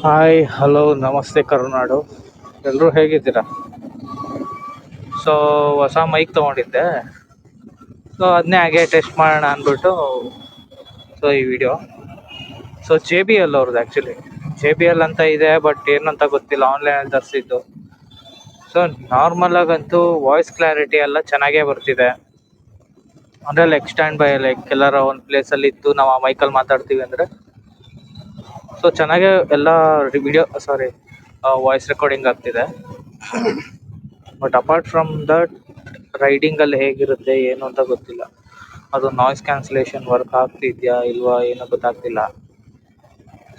Hi hello ನಮಸ್ತೆ ಕರುನಾಡು. ಎಲ್ಲರೂ ಹೇಗಿದ್ದೀರಾ? ಸೊ ಹೊಸ ಮೈಕ್ ತೊಗೊಂಡಿದ್ದೆ. ಸೊ ಅದನ್ನೇ ಹಾಗೆ ಟೆಸ್ಟ್ ಮಾಡೋಣ ಅಂದ್ಬಿಟ್ಟು ಸೊ ಈ ವಿಡಿಯೋ. ಸೊ JBL ಅವ್ರದ್ದು ಆ್ಯಕ್ಚುಲಿ JBL ಅಂತ ಇದೆ, ಬಟ್ ಏನಂತ ಗೊತ್ತಿಲ್ಲ, ಆನ್ಲೈನಲ್ಲಿ ತರಿಸಿದ್ದು. ಸೊ ನಾರ್ಮಲಾಗಂತೂ ವಾಯ್ಸ್ ಕ್ಲಾರಿಟಿ ಎಲ್ಲ ಚೆನ್ನಾಗೇ ಬರ್ತಿದೆ. ಅಂದರೆ ಲೈಕ್ ಸ್ಟ್ಯಾಂಡ್ ಬೈ ಲೈಕ್ ಎಲ್ಲರ ಒಂದು ಪ್ಲೇಸಲ್ಲಿ ಇದ್ದು ನಾವು ಆ ಮೈಕಲ್ಲಿ ಮಾತಾಡ್ತೀವಿ ಅಂದರೆ ಸೊ ಚೆನ್ನಾಗೇ ಎಲ್ಲ ವಾಯ್ಸ್ ರೆಕಾರ್ಡಿಂಗ್ ಆಗ್ತಿದೆ. ಬಟ್ ಅಪಾರ್ಟ್ ಫ್ರಮ್ ದಟ್ ರೈಡಿಂಗಲ್ಲಿ ಹೇಗಿರುತ್ತೆ ಏನು ಅಂತ ಗೊತ್ತಿಲ್ಲ. ಅದು ನಾಯ್ಸ್ ಕ್ಯಾನ್ಸಲೇಷನ್ ವರ್ಕ್ ಆಗ್ತಿದೆಯಾ ಇಲ್ವಾ ಏನೋ ಗೊತ್ತಾಗ್ತಿಲ್ಲ.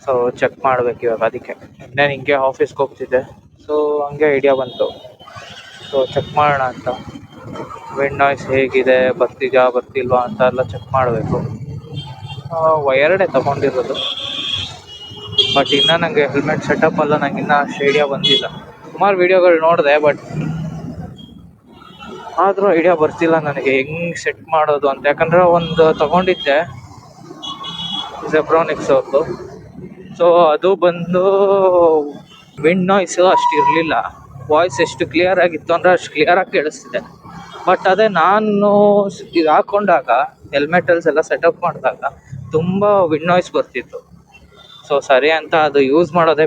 ಸೊ ಚೆಕ್ ಮಾಡ್ಬೇಕು ಇವಾಗ. ಅದಕ್ಕೆ ಇನ್ನೇನು ಹಿಂಗೆ ಆಫೀಸ್ಗೆ ಹೋಗ್ತಿದ್ದೆ, ಸೊ ಹಂಗೆ ಐಡಿಯಾ ಬಂತು. ಸೊ ಚೆಕ್ ಮಾಡೋಣ ಅಂತ, ವಿಂಡ್ ನಾಯ್ಸ್ ಹೇಗಿದೆ, ಬರ್ತಿಲ್ವಾ ಅಂತ ಎಲ್ಲ ಚೆಕ್ ಮಾಡಬೇಕು. ವಯರ್ಡೇ ತಗೊಂಡಿರೋದು, ಬಟ್ ಇನ್ನೂ ನನಗೆ ಹೆಲ್ಮೆಟ್ ಸೆಟಪ್ ಎಲ್ಲ ನಂಗೆ ಇನ್ನೂ ಅಷ್ಟು ಐಡಿಯಾ ಬಂದಿಲ್ಲ. ಸುಮಾರು ವೀಡಿಯೋಗಳು ನೋಡಿದೆ, ಬಟ್ ಆದರೂ ಐಡಿಯಾ ಬರ್ತಿಲ್ಲ ನನಗೆ ಹೆಂಗೆ ಸೆಟ್ ಮಾಡೋದು ಅಂತ. ಯಾಕಂದರೆ ಒಂದು ತಗೊಂಡಿದ್ದೆ ಜೆಬ್ರಾನಿಕ್ಸ್ ಅವ್ರದ್ದು. ಸೊ ಅದು ಬಂದು ವಿಂಡ್ ನಾಯ್ಸು ಅಷ್ಟು ಇರಲಿಲ್ಲ. ವಾಯ್ಸ್ ಎಷ್ಟು ಕ್ಲಿಯರ್ ಆಗಿತ್ತು ಅಂದರೆ ಅಷ್ಟು ಕ್ಲಿಯರಾಗಿ ಕೇಳಿಸ್ತಿದೆ. ಬಟ್ ಅದೇ ನಾನು ಇದು ಹಾಕ್ಕೊಂಡಾಗ ಹೆಲ್ಮೆಟಲ್ಸ್ ಎಲ್ಲ ಸೆಟಪ್ ಮಾಡಿದಾಗ ತುಂಬ ವಿಂಡ್ ನಾಯ್ಸ್ ಬರ್ತಿತ್ತು. ಸೊ ಸರಿ ಅಂತ ಅದು ಯೂಸ್ ಮಾಡೋದೇ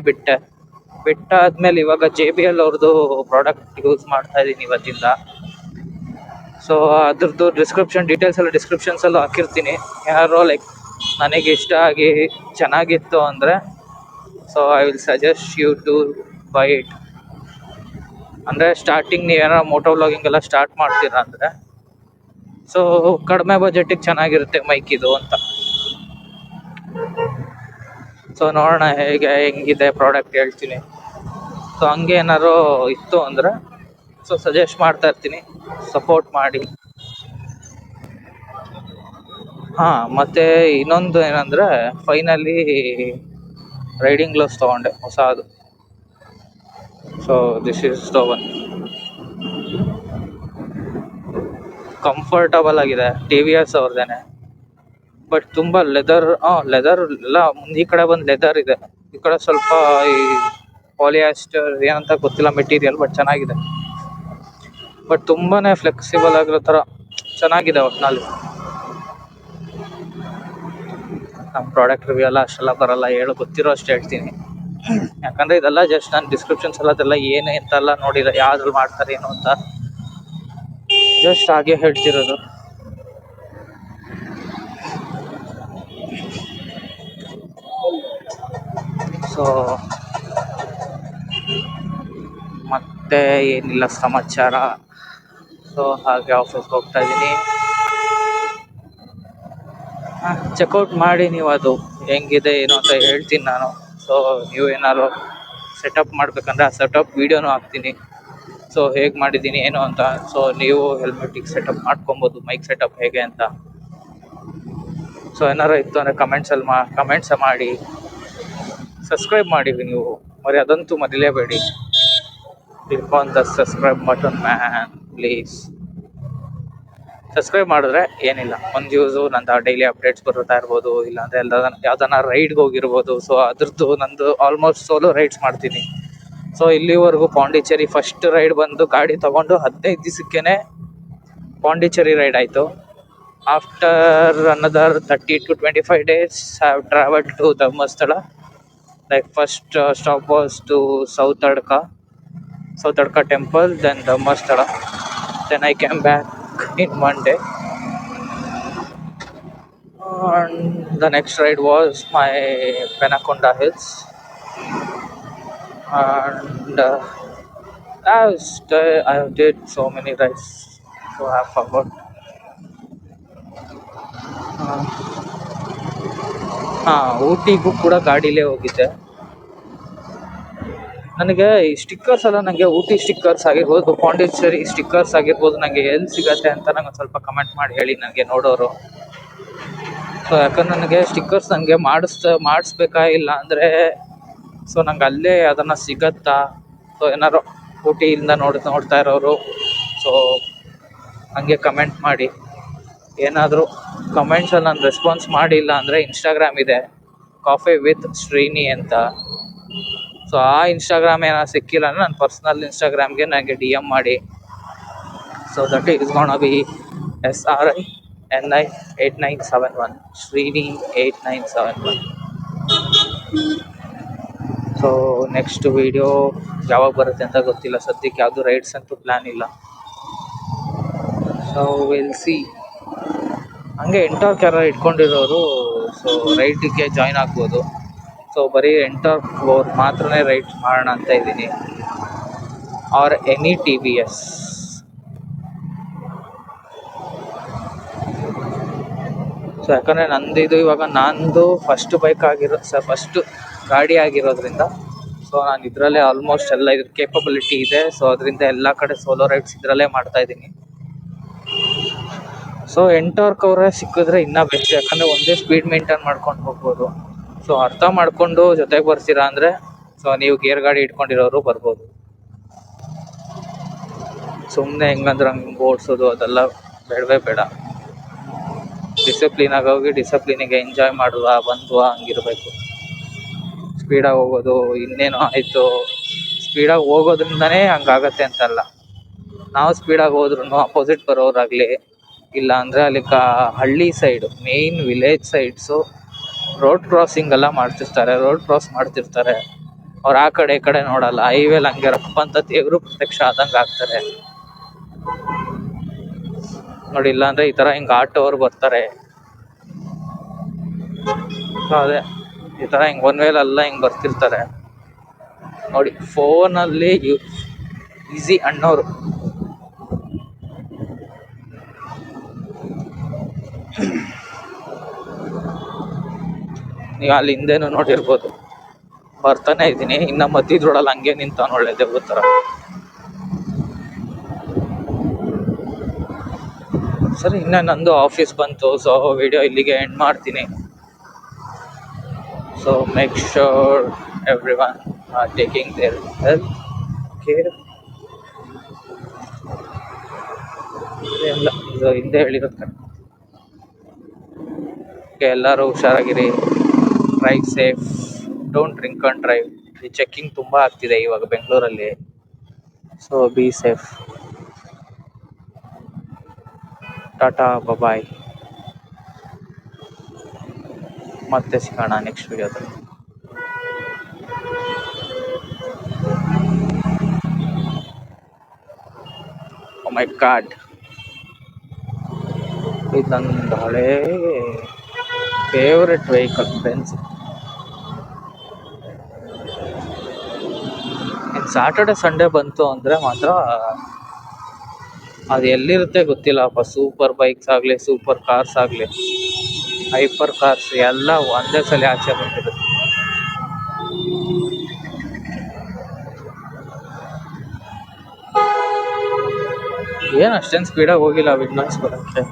ಬಿಟ್ಟಾದ್ಮೇಲೆ ಇವಾಗ JBL ಅವ್ರದ್ದು ಪ್ರಾಡಕ್ಟ್ ಯೂಸ್ ಮಾಡ್ತಾ ಇದ್ದೀನಿ ಇವತ್ತಿಂದ. ಸೊ ಅದ್ರದ್ದು ಡೀಟೇಲ್ಸ್ ಎಲ್ಲ ಡಿಸ್ಕ್ರಿಪ್ಷನ್ಸಲ್ಲೂ ಹಾಕಿರ್ತೀನಿ. ಯಾರೋ ಲೈಕ್ ನನಗೆ ಇಷ್ಟ ಆಗಿ ಚೆನ್ನಾಗಿತ್ತು ಅಂದರೆ so I will suggest you to buy it. ಅಂದರೆ ಸ್ಟಾರ್ಟಿಂಗ್ ನೀವೇನಾರ ಮೋಟೋ ವ್ಲಾಗಿಂಗ್ ಎಲ್ಲ ಸ್ಟಾರ್ಟ್ ಮಾಡ್ತೀರಾ ಅಂದರೆ ಸೊ ಕಡಿಮೆ ಬಜೆಟಿಗೆ ಚೆನ್ನಾಗಿರುತ್ತೆ ಮೈಕ್ ಇದು ಅಂತ. ಸೊ ನೋಡೋಣ ಹೆಂಗಿದೆ ಪ್ರಾಡಕ್ಟ್, ಹೇಳ್ತೀನಿ. ಸೊ ಹಂಗೆ ಏನಾರು ಇತ್ತು ಅಂದರೆ ಸೊ ಸಜೆಸ್ಟ್ ಮಾಡ್ತಾ ಇರ್ತೀನಿ, ಸಪೋರ್ಟ್ ಮಾಡಿ. ಹಾಂ, ಮತ್ತು ಇನ್ನೊಂದು ಏನಂದರೆ ಫೈನಲಿ ರೈಡಿಂಗ್ ಗ್ಲೌಸ್ ತೊಗೊಂಡೆ ಹೊಸದು. So this is the one. Comfortable ಆಗಿದೆ, TVS ಅವ್ರದ್ದೇನೆ. ಬಟ್ ತುಂಬ ಲೆದರ್ ಎಲ್ಲ ಮುಂದೆ ಈ ಕಡೆ ಬಂದು ಲೆದರ್ ಇದೆ, ಈ ಕಡೆ ಸ್ವಲ್ಪ ಈ ಪಾಲಿಯಾಸ್ಟರ್ ಏನಂತ ಗೊತ್ತಿಲ್ಲ ಮೆಟೀರಿಯಲ್, ಬಟ್ ಚೆನ್ನಾಗಿದೆ. ಬಟ್ ತುಂಬಾ ಫ್ಲೆಕ್ಸಿಬಲ್ ಆಗಿರೋ ಥರ ಚೆನ್ನಾಗಿದೆ ಒಟ್ಟಿನಲ್ಲಿ. ನಮ್ಮ ಪ್ರಾಡಕ್ಟ್ ರಿವ್ಯೂ ಎಲ್ಲ ಅಷ್ಟೆಲ್ಲ ಬರಲ್ಲ, ಗೊತ್ತಿರೋ ಅಷ್ಟು ಹೇಳ್ತೀನಿ. ಯಾಕಂದರೆ ಇದೆಲ್ಲ ಜಸ್ಟ್ ನಾನು ಡಿಸ್ಕ್ರಿಪ್ಷನ್ಸ್ ಎಲ್ಲ ಅದೆಲ್ಲ ಏನು ಎಂತೆಲ್ಲ ನೋಡಿಲ್ಲ, ಯಾವ್ದ್ರಲ್ಲಿ ಮಾಡ್ತಾರೆ ಏನು ಅಂತ, ಜಸ್ಟ್ ಹಾಗೆ ಹೇಳ್ತಿರೋದು. ಸೊ ಮತ್ತೆ ಏನಿಲ್ಲ ಸಮಾಚಾರ. ಸೊ ಹಾಗೆ ಆಫೀಸ್ಗೆ ಹೋಗ್ತಾ ಇದ್ದೀನಿ. ಚೆಕ್ಔಟ್ ಮಾಡಿ ನೀವು, ಅದು ಹೆಂಗಿದೆ ಏನು ಅಂತ ಹೇಳ್ತೀನಿ ನಾನು. ಸೊ ನೀವು ಏನಾದ್ರು ಸೆಟಪ್ ಮಾಡಬೇಕಂದ್ರೆ ಆ ಸೆಟಪ್ ವೀಡಿಯೋನೂ ಹಾಕ್ತೀನಿ, ಸೊ ಹೇಗೆ ಮಾಡಿದ್ದೀನಿ ಏನು ಅಂತ. ಸೊ ನೀವು ಹೆಲ್ಮೆಟಿಗೆ ಸೆಟಪ್ ಮಾಡ್ಕೊಬೋದು, ಮೈಕ್ ಸೆಟಪ್ ಹೇಗೆ ಅಂತ. ಸೊ ಏನಾರು ಇತ್ತು ಅಂದರೆ ಕಮೆಂಟ್ಸ್ ಮಾಡಿ, ಸಬ್ಸ್ಕ್ರೈಬ್ ಮಾಡಿ ನೀವು, మరి ಅದಂತೂ ಮರಿಲೇಬೇಡಿ. Click on the subscribe button man please. Subscribe ಮಾಡಿದ್ರೆ ಏನಿಲ್ಲ, ಒಂದು ಯೂಸು, ನಂದು ಡೈಲಿ ಅಪ್ಡೇಟ್ಸ್ ಬರ್ತಾ ಇರ್ಬೋದು, ಇಲ್ಲಾಂದರೆ ಯಾವ್ದಾನ ರೈಡ್ಗೆ ಹೋಗಿರ್ಬೋದು. ಸೊ ಅದ್ರದ್ದು ನಂದು ಆಲ್ಮೋಸ್ಟ್ ಸೋಲೋ ರೈಡ್ಸ್ ಮಾಡ್ತೀನಿ. ಸೊ ಇಲ್ಲಿವರೆಗೂ ಪಾಂಡಿಚೇರಿ ಫಸ್ಟ್ ರೈಡ್ ಬಂದು ಗಾಡಿ ತೊಗೊಂಡು 15 ದಿವಸಕ್ಕೇ ಪಾಂಡಿಚೇರಿ ರೈಡ್ ಆಯಿತು. After another 30 to 25 days I have traveled to Dharmasthala. Like first stop was to Sautadka temple, then Dharmasthala. Then I came back in one day. And the next ride was my Penakonda Hills. And I did so many rides, so I forgot. ಊಟಿಗೂ ಕೂಡ ಗಾಡಿಲೇ ಹೋಗಿದ್ದೆ. ನನಗೆ ಈ stickers ಎಲ್ಲ, ನನಗೆ Ooty stickers ಆಗಿರ್ಬೋದು, Pondicherry stickers ಆಗಿರ್ಬೋದು, ನನಗೆ ಎಲ್ಲಿ ಸಿಗತ್ತೆ ಅಂತ ನಂಗೆ ಒಂದು ಸ್ವಲ್ಪ ಕಮೆಂಟ್ ಮಾಡಿ ಹೇಳಿ, ನನಗೆ ನೋಡೋರು. ಸೊ ಯಾಕಂದ್ರೆ ನನಗೆ ಸ್ಟಿಕ್ಕರ್ಸ್ ನನಗೆ ಮಾಡಿಸ್ಬೇಕಾ ಇಲ್ಲ ಅಂದರೆ ಸೊ ನಂಗೆ ಅಲ್ಲೇ ಅದನ್ನು ಸಿಗತ್ತಾ. ಸೊ ಏನಾರು ಊಟಿಯಿಂದ ನೋಡ್ತಾ ಇರೋರು ಸೊ ಹಂಗೆ ಕಮೆಂಟ್ ಮಾಡಿ. ಏನಾದರೂ ಕಮೆಂಟ್ಸಲ್ಲಿ ನಾನು ರೆಸ್ಪಾನ್ಸ್ ಮಾಡಿಲ್ಲ ಅಂದರೆ ಇನ್ಸ್ಟಾಗ್ರಾಮ್ ಇದೆ, ಕಾಫಿ ವಿತ್ ಶ್ರೀನಿ ಅಂತ. ಸೊ ಆ ಇನ್ಸ್ಟಾಗ್ರಾಮ್ ಏನಾದ್ರು ಸಿಕ್ಕಿಲ್ಲ ಅಂದ್ರೆ ನನ್ನ ಪರ್ಸ್ನಲ್ ಇನ್ಸ್ಟಾಗ್ರಾಮ್ಗೆ ನನಗೆ DM ಮಾಡಿ. So that is gonna be SRINI8971 Srini 8971. So next video ಯಾವಾಗ ಬರುತ್ತೆ ಅಂತ ಗೊತ್ತಿಲ್ಲ, ಸದ್ಯಕ್ಕೆ ಯಾವುದು ರೈಡ್ಸ್ ಅಂತೂ ಪ್ಲ್ಯಾನ್ ಇಲ್ಲ. So will see. ಹಂಗೆ ಎಂಟರ್ ಕ್ಯಾರ ಇಟ್ಕೊಂಡಿರೋರು ಸೊ ರೈಡಿಗೆ ಜಾಯ್ನ್ ಆಗ್ಬೋದು. ಸೊ ಬರೀ ಎಂಟರ್ ಫ್ಲೋರ್ ಮಾತ್ರನೇ ರೈಡ್ ಮಾಡೋಣ ಅಂತ ಇದ್ದೀನಿ, ಆರ್ ಎನಿ TVS. ಸೊ ಯಾಕಂದರೆ ನಂದು ಫಸ್ಟ್ ಬೈಕ್ ಫಸ್ಟ್ ಗಾಡಿ ಆಗಿರೋದ್ರಿಂದ ಸೊ ನಾನು ಇದರಲ್ಲೇ ಆಲ್ಮೋಸ್ಟ್ ಎಲ್ಲ ಇದ್ರ ಕೇಪಬಿಲಿಟಿ ಇದೆ. ಸೊ ಅದರಿಂದ ಎಲ್ಲ ಕಡೆ ಸೋಲೋ ರೈಡ್ಸ್ ಇದರಲ್ಲೇ ಮಾಡ್ತಾ ಇದ್ದೀನಿ. ಸೊ ಎಂಟರ್ ಕವರೇ ಸಿಕ್ಕಿದ್ರೆ ಇನ್ನೂ ಬೆಸ್ಟ್, ಯಾಕಂದರೆ ಒಂದೇ ಸ್ಪೀಡ್ ಮೇಂಟೈನ್ ಮಾಡ್ಕೊಂಡು ಹೋಗ್ಬೋದು. ಸೊ ಅರ್ಥ ಮಾಡಿಕೊಂಡು ಜೊತೆಗೆ ಬರ್ತೀರಾ ಅಂದರೆ ಸೊ ನೀವು ಗೇರ್ ಗಾಡಿ ಇಟ್ಕೊಂಡಿರೋರು ಬರ್ಬೋದು. ಸುಮ್ಮನೆ ಹೆಂಗಂದ್ರೆ ಹಂಗೆ ಓಡಿಸೋದು ಅದೆಲ್ಲ ಬೇಡವೇ ಬೇಡ. ಡಿಸಿಪ್ಲಿನಾಗಿ ಹೋಗಿ ಡಿಸಿಪ್ಲಿನಿಗೆ ಎಂಜಾಯ್ ಮಾಡುವ ಬಂದ್ವಾ ಹಂಗಿರಬೇಕು. ಸ್ಪೀಡಾಗಿ ಹೋಗೋದು ಇನ್ನೇನು ಆಯಿತು, ಸ್ಪೀಡಾಗಿ ಹೋಗೋದ್ರಿಂದನೇ ಹಂಗಾಗತ್ತೆ ಅಂತಲ್ಲ. ನಾವು ಸ್ಪೀಡಾಗಿ ಹೋದ್ರೂ ಅಪೋಸಿಟ್ ಬರೋರಾಗಲಿ ಇಲ್ಲ ಅಂದರೆ ಅಲ್ಲಿ ಹಳ್ಳಿ side main village sides road crossing ಎಲ್ಲ ರೋಡ್ ಕ್ರಾಸ್ ಮಾಡ್ತಿರ್ತಾರೆ. ಅವ್ರು ಆ ಕಡೆ ಈ ಕಡೆ ನೋಡಲ್ಲ, ಹೈವೇಲಿ ಹಂಗೆ ರಪ್ಪ ಅಂತ ದೇವರು ಪ್ರತ್ಯಕ್ಷ ಆದಂಗೆ ಆಗ್ತಾರೆ ನೋಡಿ. ಇಲ್ಲಾಂದರೆ ಈ ಥರ ಹಿಂಗೆ ಆಟೋವ್ರು ಬರ್ತಾರೆ. ಸೊ ಅದೇ ಈ ಥರ ಹಿಂಗೆ ಒನ್ ವೇಲೆಲ್ಲ ಹಿಂಗೆ ಬರ್ತಿರ್ತಾರೆ ನೋಡಿ. ಫೋನಲ್ಲಿ ಈಸಿ ಅನ್ನೋರು ನೀವು ಅಲ್ಲಿ ಹಿಂದೆನೂ ನೋಡಿರ್ಬೋದು, ಬರ್ತಾನೆ ಇದ್ದೀನಿ. ಇನ್ನು ಮಧ್ಯದ್ರೊಳಲ್ಲಿ ಹಂಗೆ ನಿಂತಾನು ಒಳ್ಳೆ ದೇವ್ರ ಥರ. ಸರಿ, ಇನ್ನು ನಂದು ಆಫೀಸ್ ಬಂತು. ಸೊ ವಿಡಿಯೋ ಇಲ್ಲಿಗೆ ಎಂಡ್ ಮಾಡ್ತೀನಿ. So make sure everyone are taking their health care. ಎಲ್ಲ ಇದು ಹಿಂದೆ ಹೇಳಿರೋದು ಕರೆಕ್ಟ್. ಎಲ್ಲರೂ ಹುಷಾರಾಗಿರಿ, drive safe, don't drink and drive. ಈ ಚೆಕ್ಕಿಂಗ್ ತುಂಬ ಆಗ್ತಿದೆ ಇವಾಗ ಬೆಂಗಳೂರಲ್ಲಿ. So be safe. Tata bye, ಮತ್ತೆ ಸಿಗೋಣ ನೆಕ್ಸ್ಟ್ ವಿಡಿಯೋದಲ್ಲಿ. ಓ ಮೈ ಗಾಡ್, ಇದು ನನ್ನ ಹಳೇ ಫೇವ್ರೆಟ್ ವೆಹಿಕಲ್ ಬೆನ್ಸ್. ಇನ್ನು ಸ್ಯಾಟರ್ಡೆ ಸಂಡೇ ಬಂತು ಅಂದರೆ ಮಾತ್ರ ಅದು ಎಲ್ಲಿರುತ್ತೆ ಗೊತ್ತಿಲ್ಲಪ್ಪ. ಸೂಪರ್ ಬೈಕ್ಸ್ ಆಗಲಿ, ಸೂಪರ್ ಕಾರ್ಸ್ ಆಗಲಿ, ಹೈಪರ್ ಕಾರ್ಸ್ ಎಲ್ಲ ಒಂದೇ ಸಲ ಆಚೆ ಬಂದಿರುತ್ತೆ. ಏನು ಅಷ್ಟೇನು ಸ್ಪೀಡಾಗಿ ಹೋಗಿಲ್ಲ ವಿಡ್ನಾಯ್ಸ್ ಬರೋಕ್ಕೆ.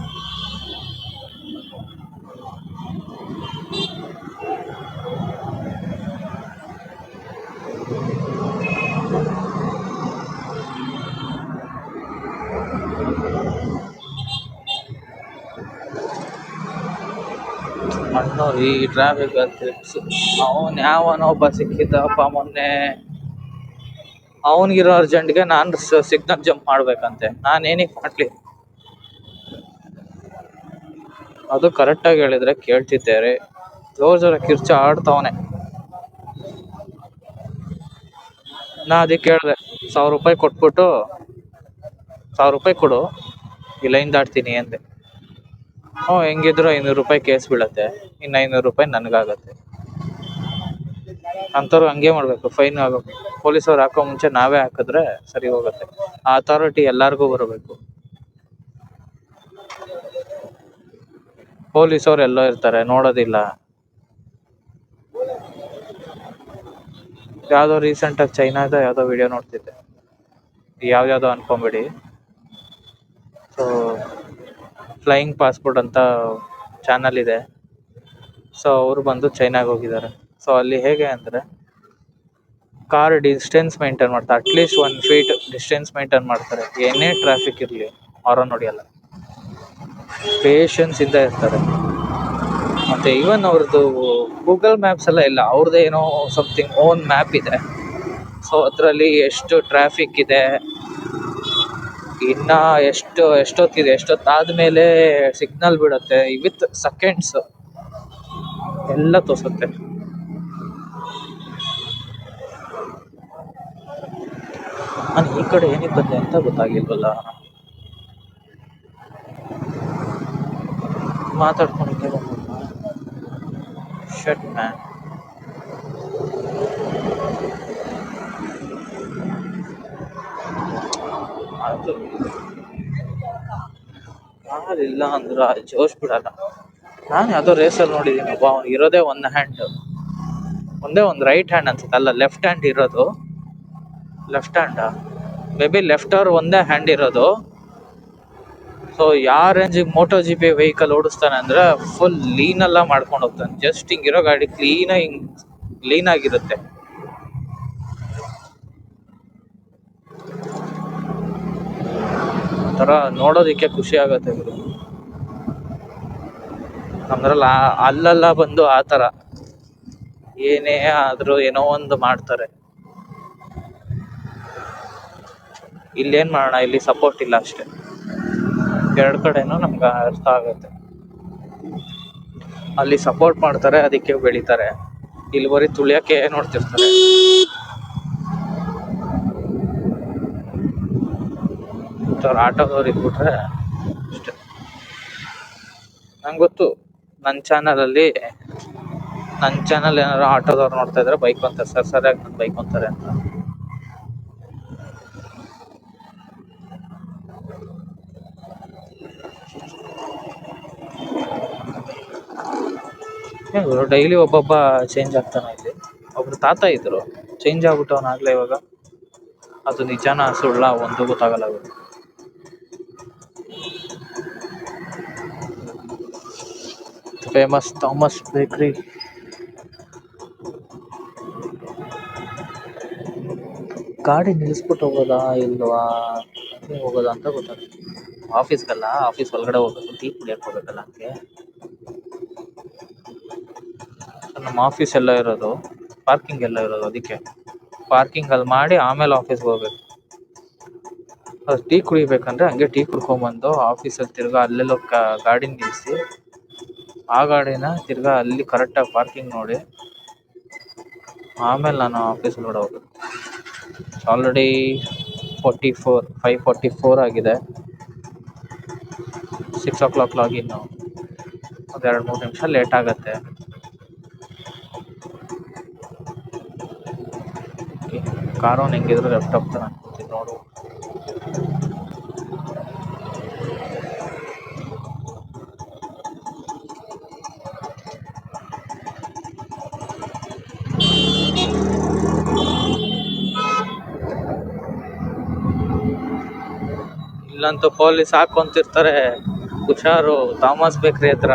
ಮಣ್ಣು ಈ ಟ್ರಾಫಿಕ್ ಟ್ರಿಪ್ಸ್. ಅವನು ಯಾವನೊಬ್ಬ ಸಿಕ್ಕಿದ್ದಪ್ಪ ಮೊನ್ನೆ, ಅವನಿಗಿರೋ ಅರ್ಜೆಂಟ್ಗೆ ನಾನು ಸಿಗ್ನಲ್ ಜಂಪ್ ಮಾಡ್ಬೇಕಂತೆ. ನಾನು ಏನಕ್ಕೆ ಮಾಡಲಿ? ಅದು ಕರೆಕ್ಟಾಗಿ ಹೇಳಿದ್ರೆ ಕೇಳ್ತಿದ್ದಾರೆ. ಜೋರ ಕಿರ್ಚ ಆಡ್ತವನೆ. ನಾ ಅದಕ್ಕೆ ಕೇಳಿದೆ, 1000 ರೂಪಾಯಿ ಕೊಟ್ಬಿಟ್ಟು 1000 ರೂಪಾಯಿ ಕೊಡು, ಈ ಲೈನ್ ದಾಟ್ತೀನಿ ಅಂದೆ. ಹೆಂಗಿದ್ರು 500 ರೂಪಾಯಿ ಕೇಸ್ ಬೀಳತ್ತೆ, ಇನ್ನು 500 ರೂಪಾಯಿ ನನಗಾಗತ್ತೆ. ಅಂಥವ್ರು ಹಂಗೆ ಮಾಡಬೇಕು, ಫೈನ್ ಆಗಬೇಕು. ಪೊಲೀಸವ್ರು ಹಾಕೋ ಮುಂಚೆ ನಾವೇ ಹಾಕಿದ್ರೆ ಸರಿ ಹೋಗುತ್ತೆ. ಆ ಅಥಾರಿಟಿ ಎಲ್ಲರಿಗೂ ಬರಬೇಕು. ಪೊಲೀಸವ್ರು ಎಲ್ಲೋ ಇರ್ತಾರೆ, ನೋಡೋದಿಲ್ಲ. ಯಾವುದೋ ರೀಸೆಂಟಾಗಿ ಚೈನಾದ ಯಾವುದೋ ವಿಡಿಯೋ ನೋಡ್ತಿದ್ದೆ, ಯಾವ್ಯಾವುದೋ ಅನ್ಕೊಂಬಿಡಿ. ಸೊ ಫ್ಲೈಯಿಂಗ್ ಪಾಸ್ಪೋರ್ಟ್ ಅಂತ ಚಾನಲ್ ಇದೆ. ಸೊ ಅವರು ಬಂದು ಚೈನಾಗೆ ಹೋಗಿದ್ದಾರೆ. ಸೊ ಅಲ್ಲಿ ಹೇಗೆ ಅಂದರೆ ಕಾರ್ ಡಿಸ್ಟೆನ್ಸ್ ಮೇಂಟೈನ್ ಮಾಡ್ತಾರೆ, ಅಟ್ಲೀಸ್ಟ್ 1 feet ಡಿಸ್ಟೆನ್ಸ್ ಮೇಂಟೈನ್ ಮಾಡ್ತಾರೆ. ಏನೇ ಟ್ರಾಫಿಕ್ ಇರಲಿ ಹಾರನ್ ಹೊಡಿಯಲ್ಲ, ಪೇಷನ್ಸಿಂದ ಇರ್ತಾರೆ. ಮತ್ತೆ ಈವನ್ ಅವ್ರದ್ದು ಗೂಗಲ್ ಮ್ಯಾಪ್ಸ್ ಎಲ್ಲ ಇಲ್ಲ, ಅವ್ರದ್ದು ಏನೋ ಸಮಥಿಂಗ್ ಓನ್ ಮ್ಯಾಪ್ ಇದೆ. ಸೊ ಅದರಲ್ಲಿ ಎಷ್ಟು ಟ್ರಾಫಿಕ್ ಇದೆ, ಇನ್ನ ಎಷ್ಟೊತ್ತಿದೆ, ಎಷ್ಟೊತ್ತಾದ್ಮೇಲೆ ಸಿಗ್ನಲ್ ಬಿಡುತ್ತೆ, ವಿತ್ ಸೆಕೆಂಡ್ಸ್ ಎಲ್ಲ ತೋರಿಸುತ್ತೆ. ನಾನು ಈ ಕಡೆ ಏನಕ್ಕೆ ಬಂದೆ ಅಂತ ಗೊತ್ತಾಗಿಲ್ವಲ್ಲ. ಮಾತಾಡ್ಕೊಂಡಿದ್ದೆ ಶಟ್ ಮ್ಯಾನ್. ಅದು ಕಾಲಿಲ್ಲ ಅಂದ್ರೆ ಜೋಶ್ ಬಿಡಲ್ಲ. ನಾನು ಯಾವುದೋ ರೇಸಲ್ಲಿ ನೋಡಿದ್ದೀನಿ, ಒಬ್ಬ ಅವ್ನು ಇರೋದೇ ಒಂದು ಹ್ಯಾಂಡ್, ಒಂದೇ ಒಂದು ರೈಟ್ ಹ್ಯಾಂಡ್ ಅನ್ಸುತ್ತೆ, ಅಲ್ಲ ಲೆಫ್ಟ್ ಹ್ಯಾಂಡ್ ಇರೋದು. Left hand may be left ಅವ್ರು ಒಂದೇ ಹ್ಯಾಂಡ್ ಇರೋದು. ಸೊ ಯಾವ ರೇಂಜಿಗೆ ಮೋಟೋ ಜಿ ಪಿ ವೆಹಿಕಲ್ ಓಡಿಸ್ತಾನೆ ಅಂದ್ರೆ ಫುಲ್ ಲೀನ್ ಎಲ್ಲ ಮಾಡ್ಕೊಂಡು ಹೋಗ್ತಾನೆ. ಜಸ್ಟ್ ಹಿಂಗಿರೋ ಗಾಡಿ ಕ್ಲೀನ್ ಆಗಿರುತ್ತೆ. ಒಂಥರ ನೋಡೋದಿಕ್ಕೆ ಖುಷಿ ಆಗತ್ತೆ ಗುರು. ನಮ್ದ್ರಲ್ಲಿ ಅಲ್ಲೆಲ್ಲ ಬಂದು ಆ ಥರ ಏನೇ ಆದ್ರೂ ಏನೋ ಒಂದು ಮಾಡ್ತಾರೆ. ಇಲ್ಲೇನ್ ಮಾಡೋಣ, ಇಲ್ಲಿ ಸಪೋರ್ಟ್ ಇಲ್ಲ ಅಷ್ಟೇ. ಎರಡು ಕಡೆನೂ ನಮ್ಗೆ ಅರ್ಥ ಆಗುತ್ತೆ. ಅಲ್ಲಿ ಸಪೋರ್ಟ್ ಮಾಡ್ತಾರೆ, ಅದಕ್ಕೆ ಬೆಳಿತಾರೆ. ಇಲ್ಲಿ ಬರೀ ತುಳಿಯಕ್ಕೆ ನೋಡ್ತಿರ್ತಾರೆ. ಆಟೋದವ್ರು ಇದ್ಬಿಟ್ರೆ ಅಷ್ಟೇ. ನಂಗೆ ಗೊತ್ತು, ನನ್ನ ಚಾನಲಲ್ಲಿ ಏನಾದ್ರು ಆಟೋದವ್ರು ನೋಡ್ತಾ ಇದ್ರೆ ಬೈಕ್ ಅಂತಾರೆ, ಸರಿಯಾಗಿ ನನ್ನ ಬೈಕ್ ಅಂತಾರೆ ಅಂತ. ಡೈಲಿ ಒಬ್ಬೊಬ್ಬ ಚೇಂಜ್ ಆಗ್ತಾನೆ. ಇಲ್ಲಿ ಒಬ್ರು ತಾತ ಇದ್ರು, ಚೇಂಜ್ ಆಗ್ಬಿಟ್ಟವನಾಗ್ಲೇ ಇವಾಗ. ಅದು ನಿಜಾನ ಸುಳ್ಳ ಒಂದು ಗೊತ್ತಾಗಲ್ಲ. ಫೇಮಸ್ ಥಾಮಸ್ ಬೇಕ್ರಿ. ಗಾಡಿ ನಿಲ್ಲಿಸ್ಬಿಟ್ಟು ಹೋಗೋದಾ ಇಲ್ವಾ, ಹೋಗೋದಾ ಅಂತ ಗೊತ್ತಾಗ್ತದೆ. ಆಫೀಸ್ ಒಳಗಡೆ ಹೋಗ್ಬೇಕು, ಟೀ ಕುಡಿಯಕ್ಕೆ ಹೋಗ್ಬೇಕಲ್ಲ. ಹಂಗೆ ನಮ್ಮ ಆಫೀಸ್ ಎಲ್ಲ ಇರೋದು, ಪಾರ್ಕಿಂಗ್ ಎಲ್ಲ ಇರೋದು, ಅದಕ್ಕೆ ಪಾರ್ಕಿಂಗ್ ಅಲ್ಲಿ ಮಾಡಿ ಆಮೇಲೆ ಆಫೀಸ್ಗೆ ಹೋಗ್ಬೇಕು. ಅದು ಟೀ ಕುಡಿಬೇಕಂದ್ರೆ ಹಂಗೆ ಟೀ ಕುಡ್ಕೊಂಬಂದು ಆಫೀಸಲ್ಲಿ ತಿರ್ಗಾ ಅಲ್ಲೆಲ್ಲೋ ಗಾಡಿ ನಿಲ್ಲಿಸಿ, ಆ ಗಾಡಿನ ತಿರ್ಗಾ ಅಲ್ಲಿ ಕರೆಕ್ಟಾಗಿ ಪಾರ್ಕಿಂಗ್ ನೋಡಿ ಆಮೇಲೆ ನಾನು ಆಫೀಸ್ ಒಳಗಡೆ ಹೋಗ್ಬೇಕು. ಆಲ್ರೆಡಿ 5:44 ಆಗಿದೆ. 6 o'clock ಲಾಗಿನ್ನು. ಒಂದು 2-3 ನಿಮಿಷ ಲೇಟ್ ಆಗತ್ತೆ. ಕಾರವನ್ ಹೆಂಗಿದ್ರು ಲೆಫ್ಟ್ ಹೋಗ್ತಾನೆ ಅನ್ಕೋತೀನಿ ನೋಡು. ಇಲ್ಲಂತೂ ಪೊಲೀಸ್ ಹಾಕೊಂತಿರ್ತಾರೆ, ಹುಷಾರು ಥಾಮಸ್ ಬೇಕ್ರಿ ಹತ್ರ.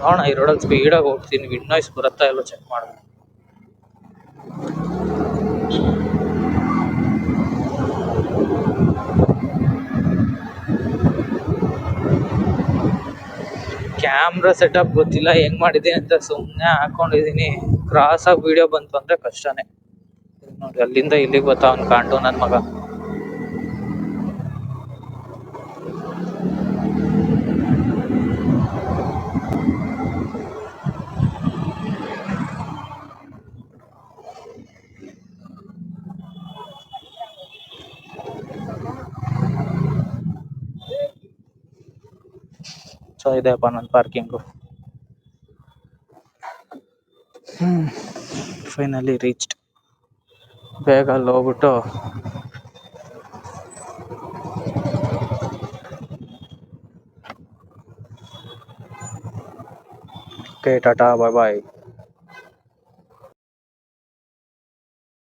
ನೋಡೋಣ, ಈ ರೋಡಲ್ಲಿ ಸ್ಪೀಡಾಗಿ ಹೋಗ್ತೀನಿ, ವಿಂಡ್ ನಾಯ್ಸ್ ಬರುತ್ತಾ ಇಲ್ಲೋ ಚೆಕ್ ಮಾಡೋಣ. ಕ್ಯಾಮ್ರಾ ಸೆಟಪ್ ಗೊತ್ತಿಲ್ಲ ಹೆಂಗ್ ಮಾಡಿದ್ದೀನಿ ಅಂತ ಸುಮ್ಮನೆ ಹಾಕೊಂಡಿದೀನಿ. ಕ್ರಾಸ್ ಆಗಿ ವಿಡಿಯೋ ಬಂತು ಅಂದ್ರೆ ಕಷ್ಟನೇ. ನೋಡಿ, ಅಲ್ಲಿಂದ ಇಲ್ಲಿಗೆ ಬರ್ತಾ ಅವ್ನು ಕಾಂಟು ನನ್ನ ಮಗ. ಸೊ ಇದೆಯಪ್ಪ ನನ್ನ ಪಾರ್ಕಿಂಗು. Finally reached. ಬೇಗ ಅಲ್ಲಿ ಹೋಗ್ಬಿಟ್ಟು ಓಕೆ, ಟಾಟಾ, ಬಾಯ್ ಬಾಯ್.